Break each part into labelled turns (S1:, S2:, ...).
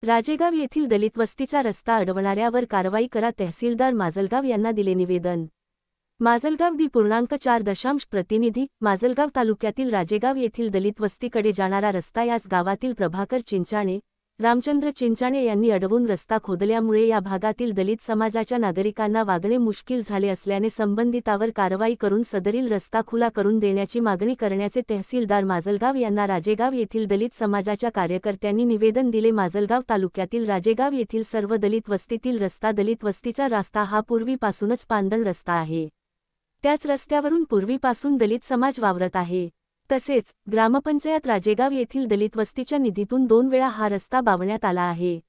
S1: राजेगाव येथील दलित वस्तीचा रस्ता अडवणाऱ्यावर कारवाई करा, तहसीलदार माजलगाव यांना दिले निवेदन। माजलगाव .4 प्रतिनिधी माजलगाव तालुक्यातील राजेगाव येथील दलित वस्तीकडे जाणारा रस्ता याच गावातील प्रभाकर चिंचाणे, रामचंद्र चिंचाणे यांनी अडवून रस्ता खोदल्यामुळे या भागातील दलित समाजाच्या नागरिकांना वागणे मुश्किल झाले असल्याने संबंधितावर कारवाई करून सदरील रस्ता खुला करून देण्याची मागणी करण्याचे तहसीलदार माजलगाव यांना राजेगाव येथील दलित समाजाच्या कार्यकर्त्यांनी निवेदन दिले। माजलगाव तालुक्यातील राजेगाव येथील सर्व दलित वस्तीतील रस्ता दलित वस्तीचा रस्ता हा पूर्वीपासूनच पांदण रस्ता आहे। त्याच रस्त्यावरून पूर्वीपासून दलित समाज वावरत आहे। तसेच ग्रामपंचायत राजेगाव येथील दलित वस्तीच्या निधीतून 2 वेळा हा रस्ता बांधण्यात आला आहे।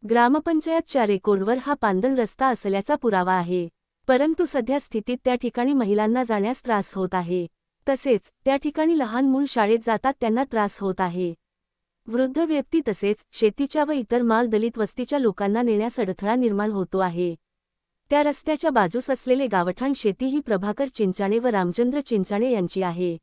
S1: ग्रामपंचायतच्या रेकॉर्डवर हा पांदण रस्ता असल्याचा पुरावा आहे, परंतु सध्या स्थितीत त्या ठिकाणी महिलांना जाण्यास त्रास होत आहे। तसेच त्या ठिकाणी लहान मूल शाळेत जातात त्यांना त्रास होत आहे। वृद्ध व्यक्ती तसेच शेतीच्या व इतर माल दलित वस्तीच्या लोकांना नेण्यास अडथळा निर्माण होतो आहे। त्या रस्त्याच्या बाजूस असलेले गावठाण शेती ही प्रभाकर चिंचाणे व रामचंद्र चिंचाणे यांची आहे।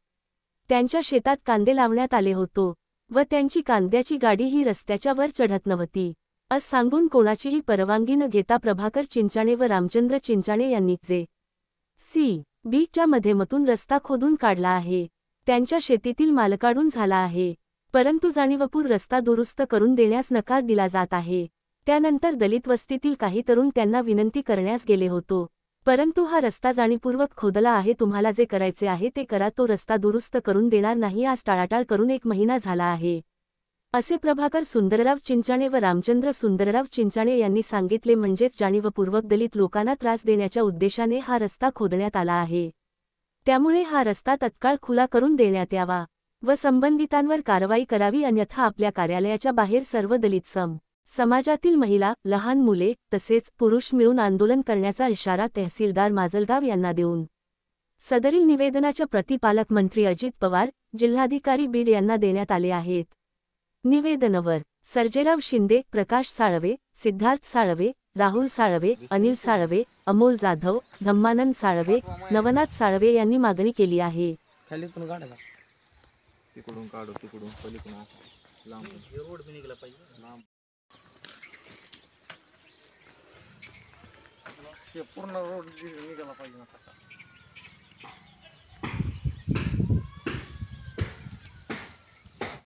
S1: त्यांच्या शेतात कांदे लावण्यात आले होतो व त्यांची कांद्याची गाडी ही रस्त्याच्या वर चढत नव्हती असं सांगून कोणाचीही परवानगी न घेता प्रभाकर चिंचाणे व रामचंद्र चिंचाणे यांनी जे.सी.बी च्या माध्यमातून रस्ता खोदून काढला आहे। त्यांच्या शेतीतील माल काढून झाला आहे, परंतु जाणीवपूर्वक रस्ता दुरुस्त करून देण्यास नकार दिला जात आहे। त्यानंतर दलित वस्तीतील काही तरुण त्यांना विनंती करण्यास गेले होतो, परंतु हा रस्ता जाणीवपूर्वक खोदला आहे, तुम्हाला जे करायचे आहे ते करा, तो रस्ता दुरुस्त करून देणार नाही आज टाळाटाळ करून 1 महिना झाला आहे, असे प्रभाकर सुंदरराव चिंचाणे व रामचंद्र सुंदरराव चिंचाणे यांनी सांगितले। म्हणजेच जाणीवपूर्वक दलित लोकांना त्रास देण्याच्या उद्देशाने हा रस्ता खोदण्यात आला आहे। त्यामुळे हा रस्ता तत्काळ खुला करून देण्यात यावा व संबंधितांवर कारवाई करावी, अन्यथा आपल्या कार्यालयाच्या बाहेर सर्व दलित समाजातील महिला, लहान मुले तसेच पुरुष मिळून आंदोलन करण्याचा इशारा तहसीलदार माजलगाव यांना देऊन सदरील निवेदनाच्या प्रती पालकमंत्री अजित पवार, जिल्हाधिकारी बीड यांना देण्यात आले आहेत। निवेदनावर सर्जेराव शिंदे, प्रकाश साळवे, सिद्धार्थ साळवे, राहुल साळवे, अनिल साळवे, अमोल जाधव, धम्मानंद साळवे, नवनाथ साळवे यांनी मागणी केली आहे।
S2: खालीतून काढा, तिकडून काढू, तिकडून पलीकडून लांब रोड भी निघाला पाहिजे, लांब पूर्ण रोड निघाला पाहिजे ना।